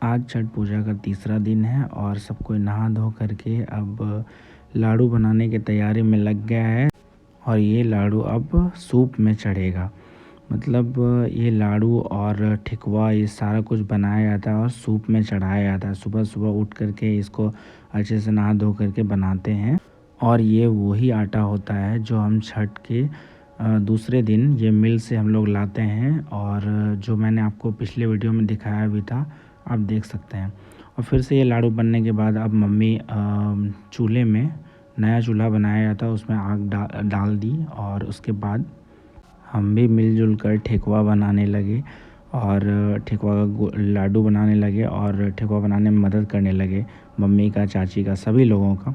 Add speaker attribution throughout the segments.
Speaker 1: आज छठ पूजा का तीसरा दिन है और सब कोई नहा धो करके अब लाडू बनाने की तैयारी में लग गया है। और ये लाडू अब सूप में चढ़ेगा। मतलब ये लाडू और ठेकुआ ये सारा कुछ बनाया जाता है और सूप में चढ़ाया जाता है। सुबह सुबह उठ करके इसको अच्छे से नहा धो करके बनाते हैं। और ये वही आटा होता है जो हम छठ के दूसरे दिन ये मिल से हम लोग लाते हैं, और जो मैंने आपको पिछले वीडियो में दिखाया भी था, आप देख सकते हैं। और फिर से ये लाडू बनने के बाद अब मम्मी चूल्हे में नया चूल्हा बनाया जाता है, उसमें आग डाल दी और उसके बाद हम भी मिलजुल कर ठेकुआ बनाने लगे और ठेकुआ का लाडू बनाने लगे और ठेकुआ बनाने में मदद करने लगे, मम्मी का, चाची का, सभी लोगों का।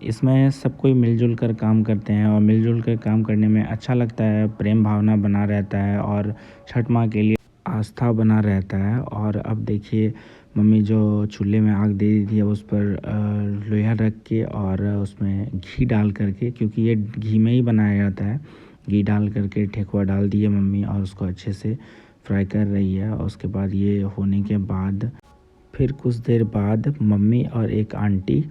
Speaker 1: इसमें सब कोई मिलजुल कर काम करते हैं और मिलजुल कर काम करने में अच्छा लगता है, प्रेम भावना बना रहता है और छठ माँ के लिए आस्था बना रहता है। और अब देखिए मम्मी जो चूल्हे में आग दे दी थी, अब उस पर लोहा रख के और उसमें घी डाल करके, क्योंकि ये घी में ही बनाया जाता है, घी डाल करके ठेकुआ डाल दिए मम्मी और उसको अच्छे से फ्राई कर रही है। और उसके बाद ये होने के बाद फिर कुछ देर बाद मम्मी और एक आंटी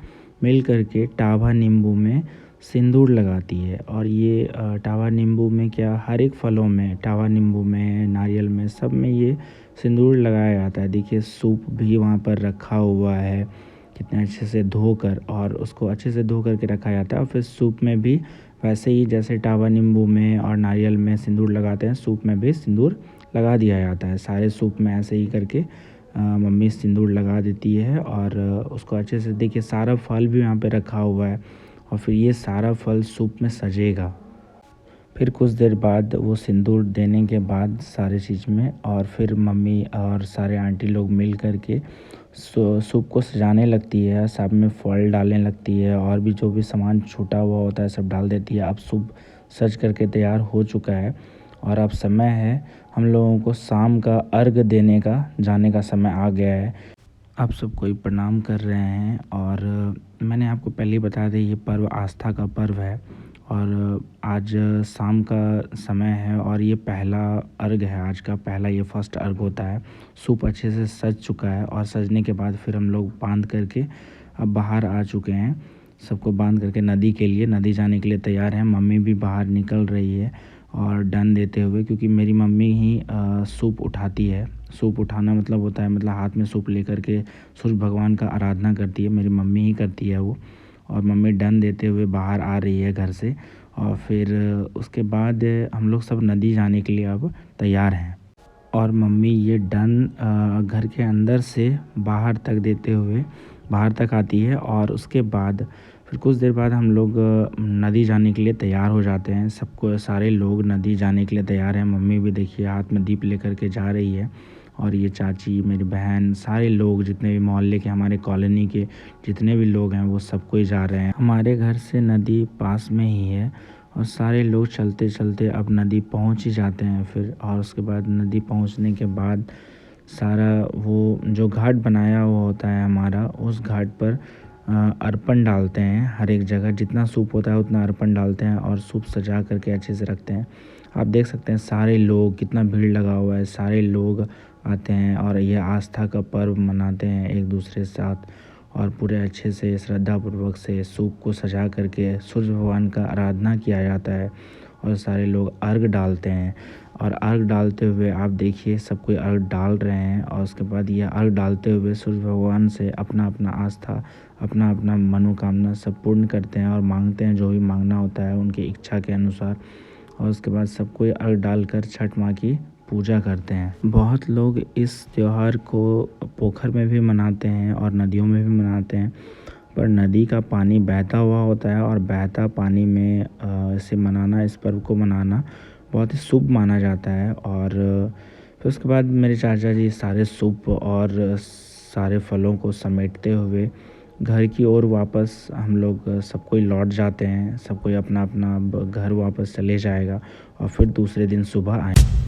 Speaker 1: मिल करके टाभा नींबू में सिंदूर लगाती है। और ये टाभा नींबू में क्या, हर एक फलों में, टाभा नींबू में, नारियल में, सब में ये सिंदूर लगाया जाता है। देखिए सूप भी वहाँ पर रखा हुआ है कितने अच्छे से धोकर, और उसको अच्छे से धो करके रखा जाता है। और फिर सूप में भी वैसे ही जैसे टाभा नींबू में और नारियल में सिंदूर लगाते हैं, सूप में भी सिंदूर लगा दिया जाता है। सारे सूप में ऐसे ही करके मम्मी सिंदूर लगा देती है। और उसको अच्छे से, देखिए सारा फल भी यहाँ पे रखा हुआ है और फिर ये सारा फल सूप में सजेगा। फिर कुछ देर बाद वो सिंदूर देने के बाद सारे चीज़ में, और फिर मम्मी और सारे आंटी लोग मिल करके सूप को सजाने लगती है, सब में फल डालने लगती है और भी जो भी सामान छूटा हुआ होता है सब डाल देती है। अब सूप सज करके तैयार हो चुका है और अब समय है हम लोगों को शाम का अर्घ देने का, जाने का समय आ गया है। आप सब कोई प्रणाम कर रहे हैं। और मैंने आपको पहले ही बता दिया, ये पर्व आस्था का पर्व है और आज शाम का समय है और ये पहला अर्घ है, आज का पहला ये फर्स्ट अर्घ होता है। सूप अच्छे से सज चुका है और सजने के बाद फिर हम लोग बांध करके अब बाहर आ चुके हैं। सबको बांध करके नदी के लिए, नदी जाने के लिए तैयार हैं। मम्मी भी बाहर निकल रही है और डन देते हुए, क्योंकि मेरी मम्मी ही सूप उठाती है। सूप उठाना मतलब होता है, मतलब हाथ में सूप लेकर के सूर्य भगवान का आराधना करती है, मेरी मम्मी ही करती है वो। और मम्मी डन देते हुए बाहर आ रही है घर से। और फिर उसके बाद हम लोग सब नदी जाने के लिए अब तैयार हैं। और मम्मी ये डन घर के अंदर से बाहर तक देते हुए बाहर तक आती है। और उसके बाद फिर कुछ देर बाद हम लोग नदी जाने के लिए तैयार हो जाते हैं। सबको, सारे लोग नदी जाने के लिए तैयार हैं। मम्मी भी देखिए हाथ में दीप लेकर के जा रही है और ये चाची, मेरी बहन, सारे लोग जितने भी मोहल्ले के, हमारे कॉलोनी के जितने भी लोग हैं वो सब कोई जा रहे हैं। हमारे घर से नदी पास में ही है और सारे लोग चलते चलते अब नदी पहुंच ही जाते हैं फिर। और उसके बाद नदी पहुंचने के बाद सारा वो जो घाट बनाया हुआ होता है हमारा, उस घाट पर अर्पण डालते हैं। हर एक जगह जितना सूप होता है उतना अर्पण डालते हैं और सूप सजा करके अच्छे से रखते हैं। आप देख सकते हैं सारे लोग, कितना भीड़ लगा हुआ है, सारे लोग आते हैं और ये आस्था का पर्व मनाते हैं एक दूसरे के साथ। और पूरे अच्छे से श्रद्धापूर्वक से सूप को सजा करके सूर्य भगवान का आराधना किया जाता है और सारे लोग अर्घ डालते हैं। और अर्घ डालते हुए आप देखिए सब कोई अर्घ डाल रहे हैं। और उसके बाद ये अर्घ डालते हुए सूर्य भगवान से अपना अपना आस्था, अपना अपना मनोकामना सब पूर्ण करते हैं और मांगते हैं जो भी मांगना होता है उनकी इच्छा के अनुसार। और उसके बाद सब कोई अर्घ डालकर छठ माँ की पूजा करते हैं। बहुत लोग इस त्यौहार को पोखर में भी मनाते हैं और नदियों में भी मनाते हैं, पर नदी का पानी बहता हुआ होता है और बहता पानी में इसे मनाना, इस पर्व को मनाना बहुत ही शुभ माना जाता है। और फिर उसके बाद मेरे चाचा जी सारे सूप और सारे फलों को समेटते हुए घर की ओर वापस हम लोग सब कोई लौट जाते हैं। सब कोई अपना अपना घर वापस चले जाएगा और फिर दूसरे दिन सुबह आए।